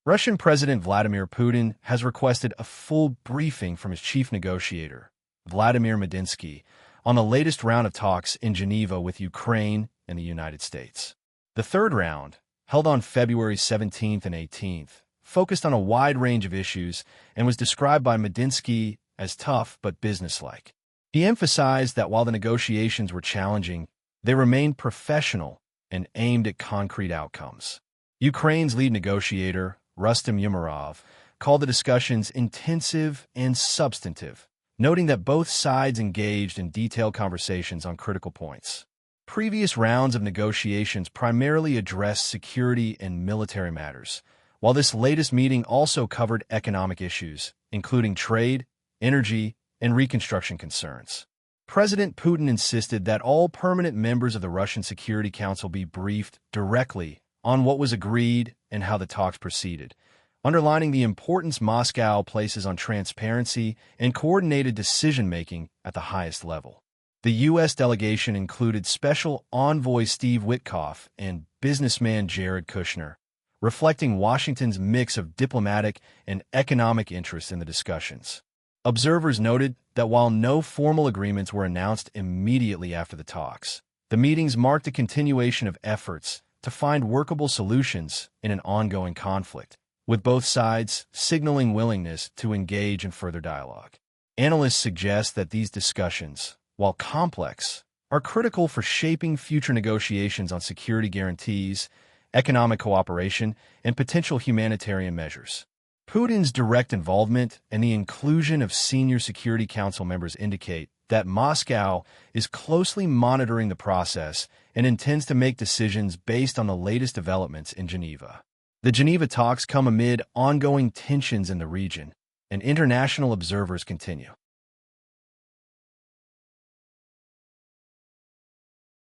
Russian President Vladimir Putin has requested a full briefing from his chief negotiator, Vladimir Medinsky, on the latest round of talks in Geneva with Ukraine and the United States. The third round, held on February 17th and 18th, focused on a wide range of issues and was described by Medinsky as tough but businesslike. He emphasized that while the negotiations were challenging, they remained professional and aimed at concrete outcomes. Ukraine's lead negotiator, Rustem Umerov, called the discussions intensive and substantive, noting that both sides engaged in detailed conversations on critical points. Previous rounds of negotiations primarily addressed security and military matters, while this latest meeting also covered economic issues, including trade, energy, and reconstruction concerns. President Putin insisted that all permanent members of the Russian Security Council be briefed directly on what was agreed and how the talks proceeded, underlining the importance Moscow places on transparency and coordinated decision-making at the highest level. The U.S. delegation included Special Envoy Steve Witkoff and businessman Jared Kushner, reflecting Washington's mix of diplomatic and economic interests in the discussions. Observers noted that while no formal agreements were announced immediately after the talks, the meetings marked a continuation of efforts to find workable solutions in an ongoing conflict, with both sides signaling willingness to engage in further dialogue. Analysts suggest that these discussions, while complex, are critical for shaping future negotiations on security guarantees, economic cooperation, and potential humanitarian measures. Putin's direct involvement and the inclusion of senior Security Council members indicate that Moscow is closely monitoring the process and intends to make decisions based on the latest developments in Geneva. The Geneva talks come amid ongoing tensions in the region, and international observers continue